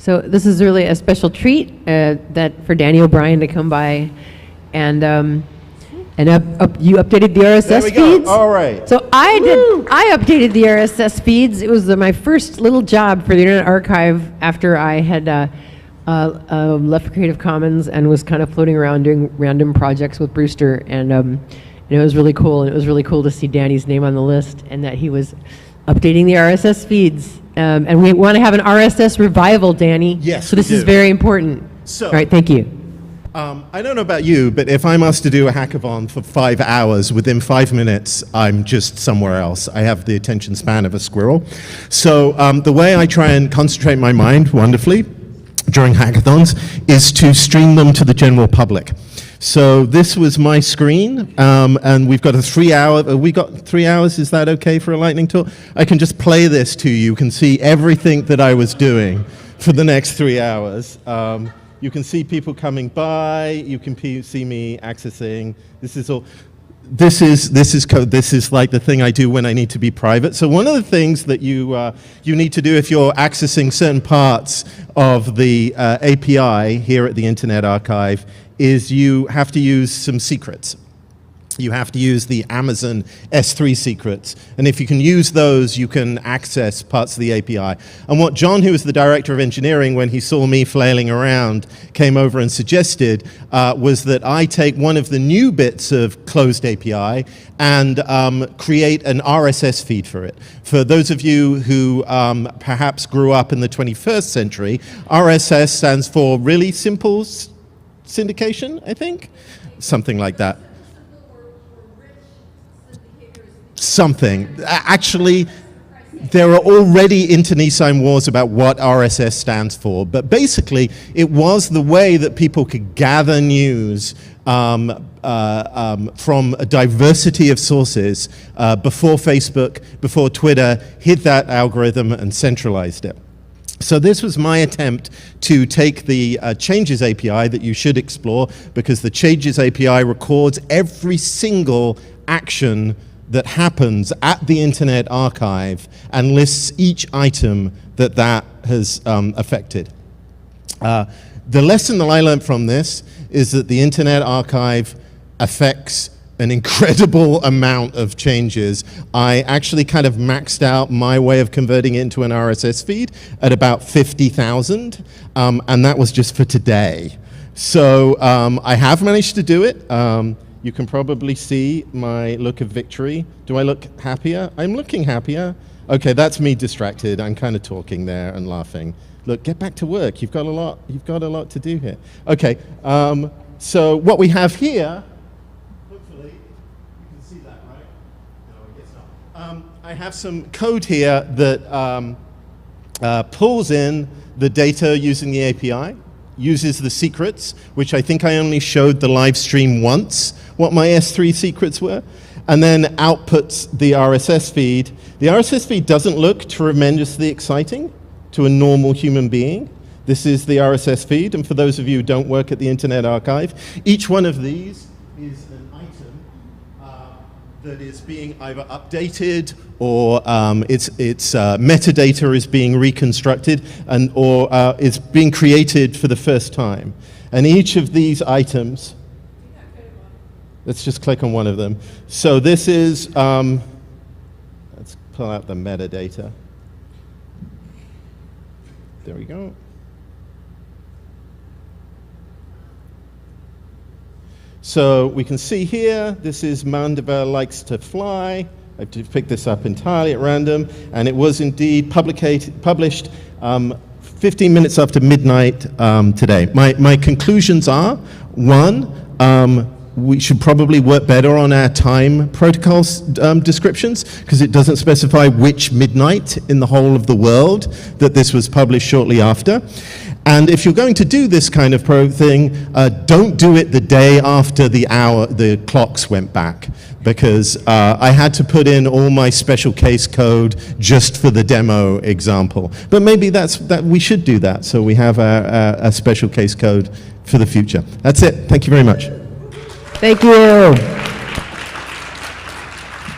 So this is really a special treat that for Danny O'Brien to come by, and you updated the RSS feeds. All right. So I updated the RSS feeds. It was my first little job for the Internet Archive after I had left Creative Commons and was kind of floating around doing random projects with Brewster, and it was really cool. And it was really cool to see Danny's name on the list and that he was updating the RSS feeds. And we want to have an RSS revival, Danny. Yes, so this is very important. So, all right, thank you. I don't know about you, but if I'm asked to do a hackathon for 5 hours, within 5 minutes, I'm just somewhere else. I have the attention span of a squirrel. So the way I try and concentrate my mind wonderfully during hackathons is to stream them to the general public. So this was my screen, and we've got a 3 hour, we got 3 hours, is that okay for a lightning talk? I can just play this to you. You can see everything that I was doing for the next 3 hours. You can see people coming by, you can see me accessing, this is all. This is code. This is like the thing I do when I need to be private. So one of the things that you need to do if you're accessing certain parts of the API here at the Internet Archive is you have to use some secrets. You have to use the Amazon S3 secrets. And if you can use those, you can access parts of the API. And what John, who was the director of engineering, when he saw me flailing around, came over and suggested was that I take one of the new bits of closed API and create an RSS feed for it. For those of you who perhaps grew up in the 21st century, RSS stands for Really Simple Syndication, I think? Something like that. Something. Actually, there are already internecine wars about what RSS stands for, but basically it was the way that people could gather news from a diversity of sources before Facebook, before Twitter hit that algorithm and centralized it. So this was my attempt to take the Changes API that you should explore, because the Changes API records every single action that happens at the Internet Archive and lists each item that has affected. The lesson that I learned from this is that the Internet Archive affects an incredible amount of changes. I actually kind of maxed out my way of converting it into an RSS feed at about 50,000, and that was just for today. So I have managed to do it. You can probably see my look of victory. Do I look happier? I'm looking happier. Okay, that's me distracted. I'm kind of talking there and laughing. Look, get back to work. You've got a lot to do here. Okay, so what we have here, hopefully you can see that, right? No, I guess not. I have some code here that pulls in the data using the API, uses the secrets, which I think I only showed the live stream once, what my S3 secrets were, and then outputs the RSS feed. The RSS feed doesn't look tremendously exciting to a normal human being. This is the RSS feed, and for those of you who don't work at the Internet Archive, each one of these is an item that is being either updated or its metadata is being reconstructed or is being created for the first time. And each of these items, let's just click on one of them. So this is, let's pull out the metadata. There we go. So we can see here, this is Mandeville Likes to Fly. I've picked this up entirely at random, and it was indeed published 15 minutes after midnight today. My conclusions are, one, we should probably work better on our time protocols descriptions, because it doesn't specify which midnight in the whole of the world that this was published shortly after. And if you're going to do this kind of thing, don't do it the day after the clocks went back, because I had to put in all my special case code just for the demo example. But maybe we should do that, so we have a special case code for the future. That's it. Thank you very much. Thank you.